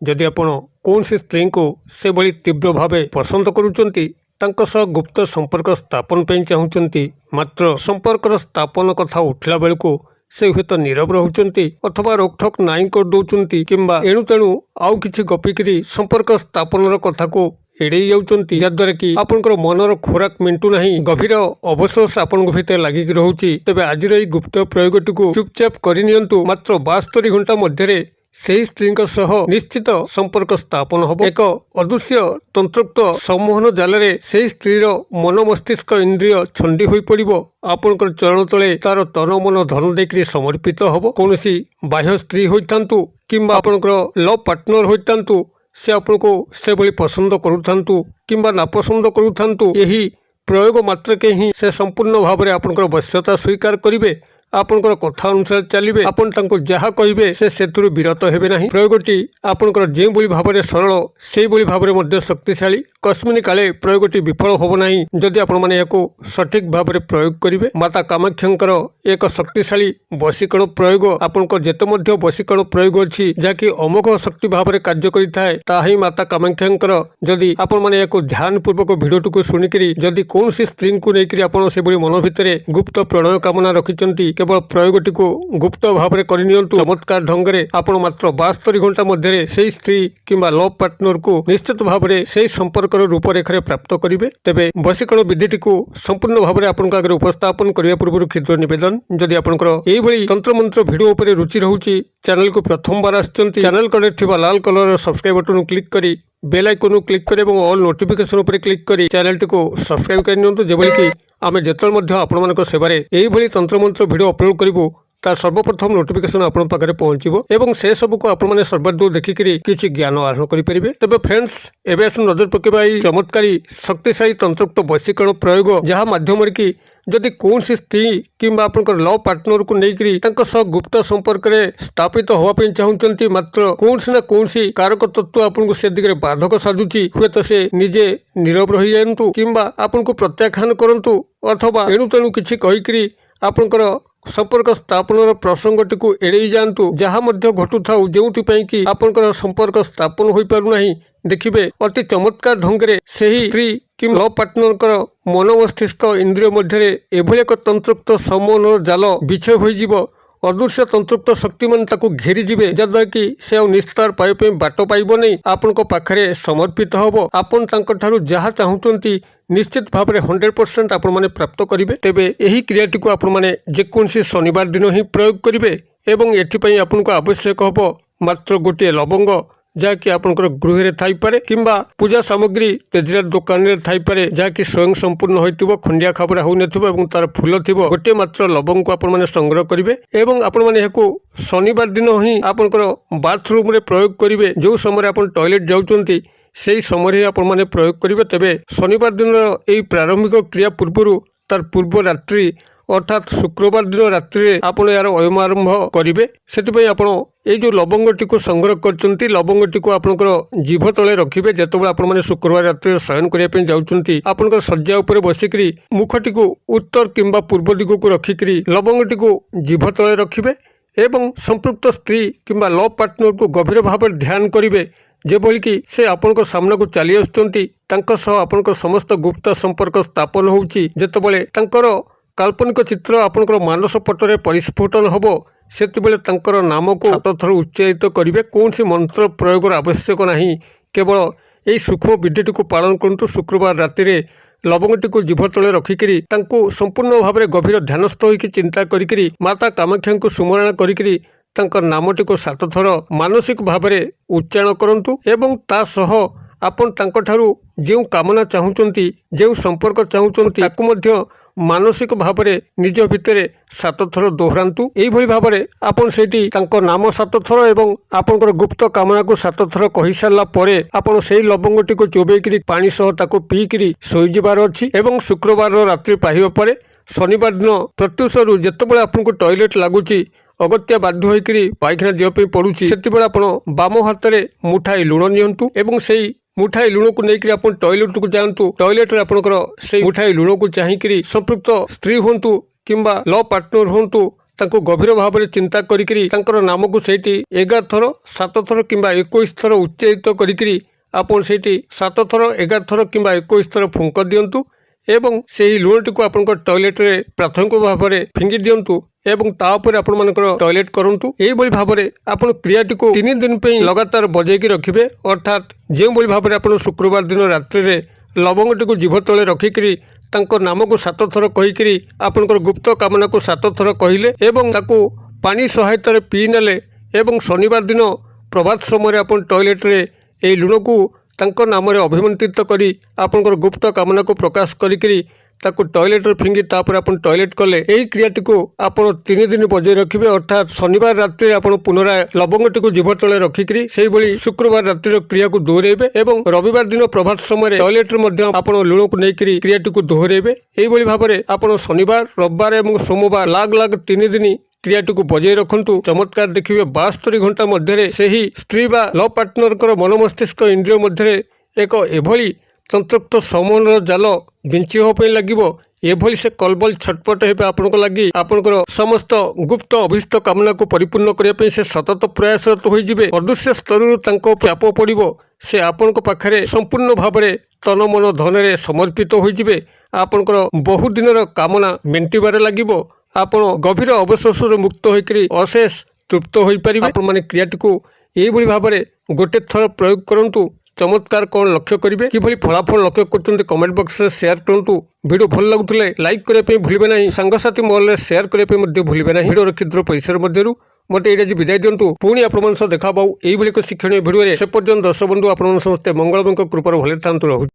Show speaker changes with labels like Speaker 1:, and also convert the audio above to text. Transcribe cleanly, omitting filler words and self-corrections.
Speaker 1: जदि आपण कौनसी स्त्री को से भली तीव्र भाव पसंद करुचंती तांको सह गुप्त संपर्क स्थापन पे चाहूँगी मात्र संपर्क स्थापन कथा उठला बेलू से हुए तो नीरव रोचंती अथवा रोकठोक नाई कर दौरान किंबा एणु तेणु आउ किछि गपिकी संपर्क स्थापन कथा को एड़े जाउचंती जद्वारा कि आपनकर मनर खोराक मिंटू नहीं गभीर अवशोष आपन भितर लागिक रहुची। तबे आजिर एई गुप्त प्रयोगटी को चुपचाप करि नियंतु। मात्र 72 घंटा मध्य ସେହି ସ୍ତ୍ରୀଙ୍କ ସହ ନିଶ୍ଚିତ ସମ୍ପର୍କ ସ୍ଥାପନ ହେବ। ଏକ ଅଦୃଶ୍ୟ ତନ୍ତ୍ରୋକ୍ତ ସମ୍ମୋହନ ଜାଲରେ ସେହି ସ୍ତ୍ରୀର ମନ ମସ୍ତିଷ୍କ ଇନ୍ଦ୍ରିୟ ଛନ୍ଦି ହୋଇପଡ଼ିବ। ଆପଣଙ୍କର ଚରଣ ତଳେ ତାର ତନ ମନ ଧନ ଦେଇକରି ସମର୍ପିତ ହେବ। କୌଣସି ବାହ୍ୟ ସ୍ତ୍ରୀ ହୋଇଥାନ୍ତୁ କିମ୍ବା ଆପଣଙ୍କର ଲଭ୍ ପାର୍ଟନର ହୋଇଥାନ୍ତୁ, ସେ ଆପଣଙ୍କୁ ସେଭଳି ପସନ୍ଦ କରୁଥାନ୍ତୁ କିମ୍ବା ନାପସନ୍ଦ କରୁଥାନ୍ତୁ, ଏହି ପ୍ରୟୋଗ ମାତ୍ରକେ ହିଁ ସେ ସମ୍ପୂର୍ଣ୍ଣ ଭାବରେ ଆପଣଙ୍କର ବଶ୍ୟତା ସ୍ୱୀକାର କରିବେ। आपणकर कथा अनुसार चलिए आपण तांको जहा कहिबे से विरत हेबे नाही। प्रयोगटी आपणकर जे भली भाबरे सरल से भली भाबरे मध्य शक्तिशाली। कस्मिन काले प्रयोगटी विफल होबो नाही जदि आपण माने याको सठिक भाबरे प्रयोग करिवे। माता कामाख्यांकर एक शक्तिशाली वशीकरण प्रयोग आपणकर जेते मध्य वशीकरण प्रयोग अछि जाकि अमोघ शक्ति भाबरे कार्य करिथाय ताही माता कामाख्यांकर। जदि आपण माने याको ध्यान पूर्वक भिडियोटी को सुनिकरी जदि कोनसी स्त्री को नेकरी आपण से भली मन भितरे गुप्त प्रणय कामना रखिचंती केवल प्रयोगटी को गुप्त भाव में करनियंतु। चमत्कार ढंग से आपण मात्र 72 घंटा मध्य से स्त्री किंबा लव पार्टनर को निश्चित भाव में से संपर्क रूपरेखा प्राप्त करेंगे। तेबे वशीकरण विधिटी को संपूर्ण भाव में आपंक आगे उपस्थापन करने पूर्व क्षुद्र निवेदन, जदि आपंकर यही तंत्र मंत्र भिडियो उपर रुचि रोचे चैनल को प्रथम बार आसचंती चैनल कड़े थिबा लाल कलर सब्सक्राइब बटन क्लिक करी बेल आइकन क्लिक करें और ऑल नोटिफिकेशन उपर क्लिक करी चैनल को सब्सक्राइब करनियंतु। जेबोली कि आमे जेतल मध्य आपण सेवारे एही तंत्र मंत्र भिडियो अपलोड करिवु ता सर्वप्रथम नोटिफिकेशन आपण पाखरे पहुंचीबो एवं से सब को आपण माने सर्वदूर देखिकरी किछि ज्ञान आहरण करि परिबे। तबे फ्रेंड्स एबे आसु नजर पकेबा एई चमत्कारी शक्तिशाली तंत्रोक्त वशीकरण प्रयोग जहा माध्यम रे कि जदि कौनसी स्त्री किंबा आपनकर लव पार्टनर को नेकरी तांको सह गुप्त संपर्क रे स्थापित होवा पे चाहूचंती मात्र कौनसी ना कौनसी कारक तत्व आपनको से दिगरे बाधक साजुची हुए तो से निजे नीरव रहि जायंतु किंबा आपनको प्रत्याख्यान करंतु अथवा एणु तेणु किछि कहिकरी आपनकर संपर्क स्थापन प्रसंगटी को एड़े जातु। जहाँ घटू थाउ जो कि आपनकर संपर्क स्थापन हो पारु नाही। देखिबे अति चमत्कार ढंग से सही स्त्री कि लव पार्टनर मन मस्तिष्क इंद्रिय मध्य एभली एक तंत्रोक्त सम्मोहन जाल विषय हो अदृश्य तंत्रोक्त शक्ति मान ताको घेरी जिबे जद्वारा कि से निस्तार पाइबे बाट पाइब नहीं। आपण पाखरे समर्पित हबो। आपण तांको ठारू जहा चाहूचंती निश्चित भाव में 100% आपण माने प्राप्त करिवे। तेबे एही क्रियाटी को आपण माने जेकोनसी शनिवार दिन ही प्रयोग करिवे एवं एथिपई आपनको आवश्यक हबो मात्र गोटे लवंग जहाँकि आपंकर गृह रे थाई पारे किंबा पूजा सामग्री तेजरात दुकान रे थाई पारे जहाँकि स्वयं संपूर्ण होइतिबो खंडिया खाबरा हो नथिबो एवं तार फूल थिबो। गोटे मात्र लवंग को आपण माने संग्रह करिवे एवं आपण माने हेको शनिवार दिन ही आपंकर बाथरूम रे प्रयोग करिवे। जो समय आपण टॉयलेट जाउचंती सेही समय आपण माने प्रयोग करिवे। तेबे शनिवार दिन एई प्रारंभिक क्रिया पूर्व तार पूर्व रात्रि अर्थात शुक्रवार दिन रात्रि आपण यार अयमारंभ करेंगे। से आपण ये जो लवंगटी को संग्रह करचंती लवंगटी को आपनकर जीभ तले रखिबे। जेतेबेले आपण माने शुक्रवार रात्रि शयन करिया पे जाउचंती आपनकर शज्या ऊपर बसिकरी मुखटी को उत्तर किंबा पूर्व दिग को रखिकरी लवंगटी को जीभ तले रखिबे एवं संपृक्त स्त्री किंबा लव पार्टनर को गभीर भाव ध्यान करिवे जेभली कि से आपनकर सामना को चली आसुचंती तांको सह आपनकर समस्त गुप्त संपर्क स्थापन होउची। जेतेबेले तांकर काल्पनिक चित्र आपनकर मानस पटरे परिस्फुटन हबो सेतिबेले तांकर नाम को 7 थर उच्चारित करिवे। कौनसी मंत्र प्रयोग आवश्यक नाही, केवल यही सूक्ष्म विधिटी को पालन करंतु। शुक्रवार राति रे लवंगटी को जीभ तले रखिकरी तांको संपूर्ण भाव में गभीर ध्यानस्थ होइकि चिंता करिकरी माता कामाख्या को सुमरण करिकरी तांकर नामटी को 7 थर मानसिक भाव में उच्चारण करंतु एवं ता सह आपण तांको ठारू जेउ कामना चाहूचंती जेउ संपर्क चाहूचंती ताकु मध्य मानसिक भाव में निज भितर 7 थर दोहरातु। यही भाव में आपन सेठी तांको नाम 7 थर एवं आपनकर गुप्त कामना को 7 थर कहि सारला परे आपन सेही लवंगटी को चोबेकरी पानी सह ताको पीकरी सोई जिबार अछि एवं शुक्रवार रात्रि पाहिबा परे शनिवार दिन प्रत्युषरु जेतेबेले आपनको टॉयलेट लागुची अगत्या बाध्य होइकरी पायखाना दिया पे पड़ुची सेतिबेले आपण बाम हाथ में मुठाई लुण नियंतु एवं सेही मुठाई लुण को लेकर आप टॉयलेट को जातु। टॉयलेट आपंकर से मुठाई लुण को चाहिए संपृक्त स्त्री हूँ किंबा लव पार्टनर हूँ ତାଙ୍କୁ ଗଭୀର ଭାବରେ ଚିନ୍ତା କରିକିରି ତାଙ୍କର ନାମକୁ ସେଇଠି 11 ଥର 7 ଥର କିମ୍ବା 21 ଥର ଉଚ୍ଚାରିତ କରିକିରି ଆପଣ ସେଇଠି 7 ଥର 11 ଥର କିମ୍ବା 21 ଥର ଫୁଙ୍କ ଦିଅନ୍ତୁ ଏବଂ ସେହି ଲୁଣଟିକୁ ଆପଣଙ୍କ ଟଏଲେଟ୍ରେ ପ୍ରାଥମିକ ଭାବରେ ଫିଙ୍ଗି ଦିଅନ୍ତୁ ଏବଂ ତାପରେ ଆପଣମାନଙ୍କର ଟଏଲେଟ୍ କରନ୍ତୁ। ଏହିଭଳି ଭାବରେ ଆପଣ କ୍ରିୟାଟିକୁ 3 ଦିନ ପାଇଁ ଲଗାତାର ବଜାଇକି ରଖିବେ। ଅର୍ଥାତ୍ ଯେଉଁଭଳି ଭାବରେ ଆପଣ ଶୁକ୍ରବାର ଦିନ ରାତ୍ରିରେ ଲବଙ୍ଗଟିକୁ ଜିଭ ତଳେ ରଖିକିରି ତାଙ୍କ ନାମକୁ 7 ଥର କହିକିରି ଆପଣଙ୍କର ଗୁପ୍ତ କାମନାକୁ 7 ଥର କହିଲେ ଏବଂ ତାକୁ ପାଣି ସହାୟତାରେ ପିଇ ନେଲେ ଏବଂ ଶନିବାର ଦିନ ପ୍ରଭାତ ସମୟରେ ଆପଣ ଟଏଲେଟ୍ରେ ଏହି ଲୁଣକୁ ତାଙ୍କ ନାମରେ ଅଭିମନ୍ତ୍ରିତ କରି ଆପଣଙ୍କର ଗୁପ୍ତ କାମନାକୁ ପ୍ରକାଶ କରିକିରି ତାକୁ ଟଏଲେଟ୍ରେ ଫିଙ୍ଗି ତାପରେ ଆପଣ ଟଏଲେଟ୍ କଲେ ଏହି କ୍ରିୟାଟିକୁ ଆପଣ 3 ଦିନ ବଜାଇ ରଖିବେ। ଅର୍ଥାତ୍ ଶନିବାର ରାତିରେ ଆପଣ ପୁନରାୟ ଲବଙ୍ଗଟିକୁ ଜିଭ ତଳେ ରଖିକିରି ସେଇଭଳି ଶୁକ୍ରବାର ରାତିର କ୍ରିୟାକୁ ଦୋହରାଇବେ ଏବଂ ରବିବାର ଦିନ ପ୍ରଭାତ ସମୟରେ ଟଏଲେଟ୍ରେ ମଧ୍ୟ ଆପଣ ଲୁଣକୁ ନେଇକିରି କ୍ରିୟାଟିକୁ ଦୋହରାଇବେ। ଏହିଭଳି ଭାବରେ ଆପଣ ଶନିବାର ରବିବାର ଏବଂ ସୋମବାର ଲାଗ 3 ଦିନ କ୍ରିୟାଟିକୁ ବଜାଇ ରଖନ୍ତୁ। ଚମତ୍କାର ଦେଖିବେ 72 ଘଣ୍ଟା ମଧ୍ୟରେ ସେହି ସ୍ତ୍ରୀ ବା ଲଭ୍ ପାର୍ଟନରଙ୍କର ମନ ମସ୍ତିଷ୍କ ଇନ୍ଦ୍ରିୟ ମଧ୍ୟରେ ଏକ ଏଭଳି ତନ୍ତ୍ରୋକ୍ତ ସମନ୍ୱୟ ଜାଲ ବିଞ୍ଚି ହେବା ପାଇଁ ଲାଗିବ, ଏଭଳି ସେ କଲବଲ ଛଟପଟ ହେବେ ଆପଣଙ୍କ ଲାଗି। ଆପଣଙ୍କର ସମସ୍ତ ଗୁପ୍ତ ଅଭିଷ୍ଟ କାମନାକୁ ପରିପୂର୍ଣ୍ଣ କରିବା ପାଇଁ ସେ ସତତ ପ୍ରୟାସରତ ହୋଇଯିବେ। ଅଦୃଶ୍ୟ ସ୍ତରରୁ ତାଙ୍କ ଚାପ ପଡ଼ିବ, ସେ ଆପଣଙ୍କ ପାଖରେ ସମ୍ପୂର୍ଣ୍ଣ ଭାବରେ ତନ ମନ ଧନରେ ସମର୍ପିତ ହୋଇଯିବେ। ଆପଣଙ୍କର ବହୁଦିନର କାମନା ମେଣ୍ଟିବାରେ ଲାଗିବ। ଆପଣ ଗଭୀର ଅବଶୋଷରୁ ମୁକ୍ତ ହୋଇକରି ଅଶେଷ ତୃପ୍ତ ହୋଇପାରିବେ। ଆପଣମାନେ କ୍ରିୟାଟିକୁ ଏହିଭଳି ଭାବରେ ଗୋଟେ ଥର ପ୍ରୟୋଗ କରନ୍ତୁ। ଚମତ୍କାର କ'ଣ ଲକ୍ଷ୍ୟ କରିବେ, କିଭଳି ଫଳାଫଳ ଲକ୍ଷ୍ୟ କରୁଛନ୍ତି କମେଣ୍ଟ ବକ୍ସରେ ସେୟାର କରନ୍ତୁ। ଭିଡ଼ିଓ ଭଲ ଲାଗୁଥିଲେ ଲାଇକ୍ କରିବା ପାଇଁ ଭୁଲିବେ ନାହିଁ, ସାଙ୍ଗସାଥି ମହଲରେ ସେୟାର କରିବା ପାଇଁ ମଧ୍ୟ ଭୁଲିବେ ନାହିଁ। ଭିଡ଼ିଓର କ୍ଷୁଦ୍ର ପରିସର ମଧ୍ୟରୁ ମୋତେ ଏଇଟା ଆଜି ବିଦାୟ ଦିଅନ୍ତୁ। ପୁଣି ଆପଣମାନଙ୍କ ସହ ଦେଖା ପାଉ ଏଇଭଳି ଏକ ଶିକ୍ଷଣୀୟ ଭିଡ଼ିଓରେ। ସେ ପର୍ଯ୍ୟନ୍ତ ଦର୍ଶକ ବନ୍ଧୁ ଆପଣମାନେ ସମସ୍ତେ ମଙ୍ଗଳମୟଙ୍କ କୃପାରୁ ଭଲରେ ଥାନ୍ତୁ। ରହୁଛି।